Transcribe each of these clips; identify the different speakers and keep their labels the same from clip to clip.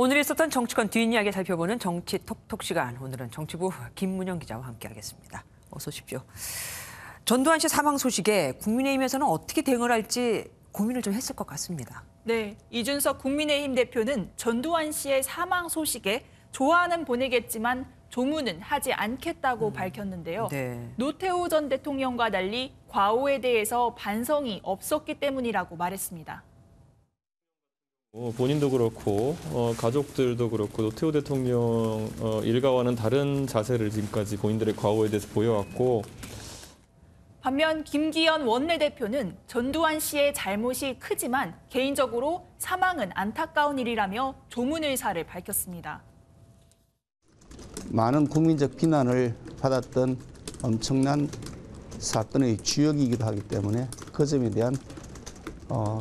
Speaker 1: 오늘 있었던 정치권 뒷이야기 살펴보는 정치 톡톡 시간. 오늘은 정치부 김문영 기자와 함께하겠습니다. 어서 오십시오. 전두환 씨 사망 소식에 국민의힘에서는 어떻게 대응을 할지 고민을 좀 했을 것 같습니다.
Speaker 2: 네, 이준석 국민의힘 대표는 전두환 씨의 사망 소식에 좋아는 보내겠지만 조문은 하지 않겠다고 밝혔는데요.
Speaker 1: 네.
Speaker 2: 노태우 전 대통령과 달리 과오에 대해서 반성이 없었기 때문이라고 말했습니다.
Speaker 3: 본인도 그렇고 가족들도 그렇고 노태우 대통령 일가와는 다른 자세를 지금까지 본인들의 과오에 대해서 보여왔고,
Speaker 2: 반면 김기현 원내대표는 전두환 씨의 잘못이 크지만 개인적으로 사망은 안타까운 일이라며 조문 의사를 밝혔습니다.
Speaker 4: 많은 국민적 비난을 받았던 엄청난 사건의 주역이기도 하기 때문에 그 점에 대한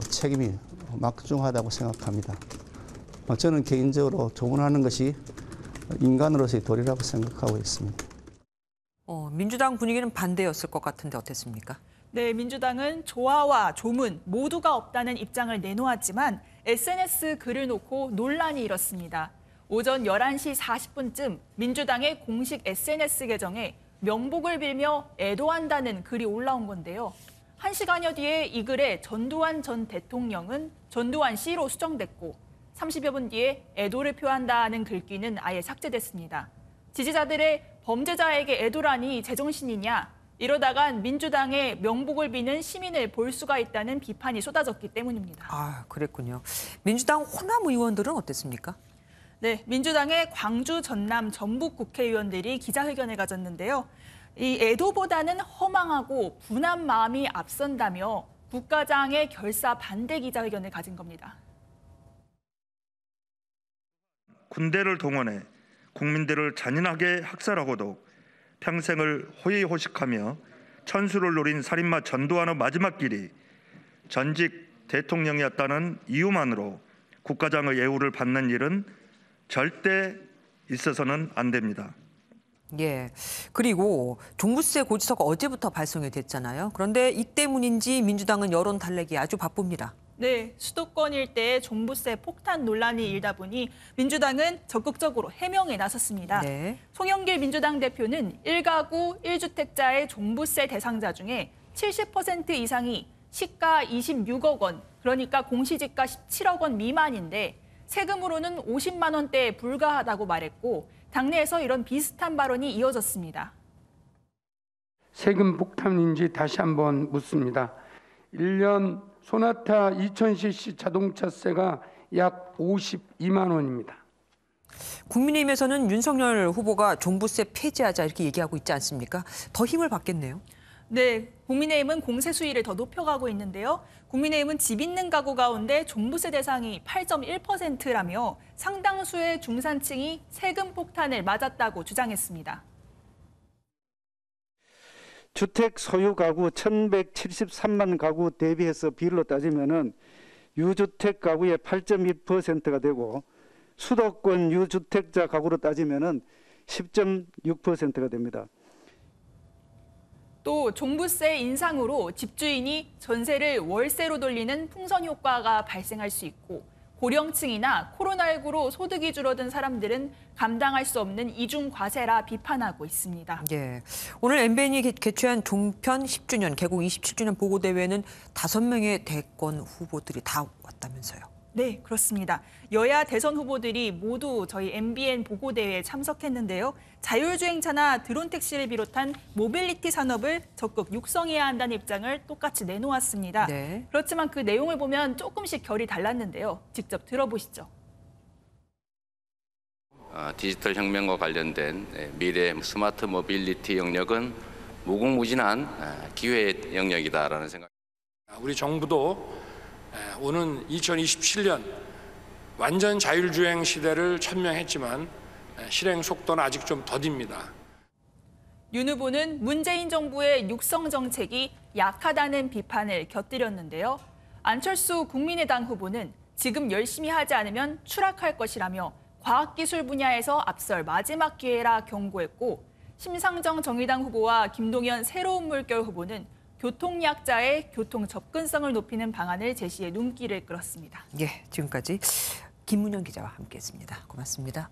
Speaker 4: 책임이 막중하다고 생각합니다. 저는 개인적으로 조문하는 것이 인간으로서의 도리라고 생각하고 있습니다.
Speaker 1: 민주당 분위기는 반대였을 것 같은데 어땠습니까?
Speaker 2: 네, 민주당은 조화와 조문 모두가 없다는 입장을 내놓았지만 SNS 글을 놓고 논란이 일었습니다. 오전 11시 40분쯤 민주당의 공식 SNS 계정에 명복을 빌며 애도한다는 글이 올라온 건데요. 1시간여 뒤에 이 글에 전두환 전 대통령은 전두환 씨로 수정됐고 30여 분 뒤에 애도를 표한다는 글귀는 아예 삭제됐습니다. 지지자들의 범죄자에게 애도라니 제정신이냐, 이러다간 민주당의 명복을 비는 시민을 볼 수가 있다는 비판이 쏟아졌기 때문입니다.
Speaker 1: 아, 그랬군요. 민주당 호남 의원들은 어땠습니까?
Speaker 2: 네, 민주당의 광주, 전남, 전북 국회의원들이 기자회견을 가졌는데요. 이 애도보다는 허망하고 분한 마음이 앞선다며 국가장의 결사 반대 기자회견을 가진 겁니다.
Speaker 5: 군대를 동원해 국민들을 잔인하게 학살하고도 평생을 호의호식하며 천수를 노린 살인마 전두환의 마지막 길이 전직 대통령이었다는 이유만으로 국가장의 예우를 받는 일은 절대 있어서는 안 됩니다.
Speaker 1: 예. 그리고 종부세 고지서가 어제부터 발송이 됐잖아요. 그런데 이 때문인지 민주당은 여론 달래기 아주 바쁩니다.
Speaker 2: 네, 수도권 일대에 종부세 폭탄 논란이 일다 보니 민주당은 적극적으로 해명에 나섰습니다.
Speaker 1: 네.
Speaker 2: 송영길 민주당 대표는 1가구 1주택자의 종부세 대상자 중에 70% 이상이 시가 26억 원, 그러니까 공시지가 17억 원 미만인데 세금으로는 50만 원대에 불과하다고 말했고 당내에서 이런 비슷한 발언이 이어졌습니다.
Speaker 6: 세금 폭탄인지 다시 한번 묻습니다. 1년 소나타 2000cc 자동차세가 약 52만 원입니다.
Speaker 1: 국민의힘에서는 윤석열 후보가 종부세 폐지하자 이렇게 얘기하고 있지 않습니까? 더 힘을 받겠네요.
Speaker 2: 네, 국민의힘은 공세 수위를 더 높여가고 있는데요. 국민의힘은 집 있는 가구 가운데 종부세 대상이 8.1%라며 상당수의 중산층이 세금 폭탄을 맞았다고 주장했습니다.
Speaker 7: 주택 소유 가구 1,173만 가구 대비해서 비율로 따지면은 유주택 가구의 8.2%가 되고 수도권 유주택자 가구로 따지면은 10.6%가 됩니다.
Speaker 2: 또 종부세 인상으로 집주인이 전세를 월세로 돌리는 풍선 효과가 발생할 수 있고 고령층이나 코로나19로 소득이 줄어든 사람들은 감당할 수 없는 이중 과세라 비판하고 있습니다.
Speaker 1: 예. 오늘 MBN이 개최한 종편 10주년, 개국 27주년 보고대회는 5명의 대권 후보들이 다 왔다면서요.
Speaker 2: 네, 그렇습니다. 여야 대선 후보들이 모두 저희 MBN 보고대회에 참석했는데요. 자율주행차나 드론택시를 비롯한 모빌리티 산업을 적극 육성해야 한다는 입장을 똑같이 내놓았습니다.
Speaker 1: 네.
Speaker 2: 그렇지만 그 내용을 보면 조금씩 결이 달랐는데요. 직접 들어보시죠.
Speaker 8: 디지털 혁명과 관련된 미래 스마트 모빌리티 영역은 무궁무진한 기회의 영역이다라는 생각.
Speaker 9: 우리 정부도 오는 2027년 완전 자율주행 시대를 천명했지만 실행 속도는 아직 좀 더딥니다.
Speaker 2: 윤 후보는 문재인 정부의 육성 정책이 약하다는 비판을 곁들였는데요. 안철수 국민의당 후보는 지금 열심히 하지 않으면 추락할 것이라며 과학기술 분야에서 앞설 마지막 기회라 경고했고 심상정 정의당 후보와 김동연 새로운 물결 후보는 교통약자의 교통 접근성을 높이는 방안을 제시해 눈길을 끌었습니다.
Speaker 1: 예, 지금까지 김문영 기자와 함께했습니다. 고맙습니다.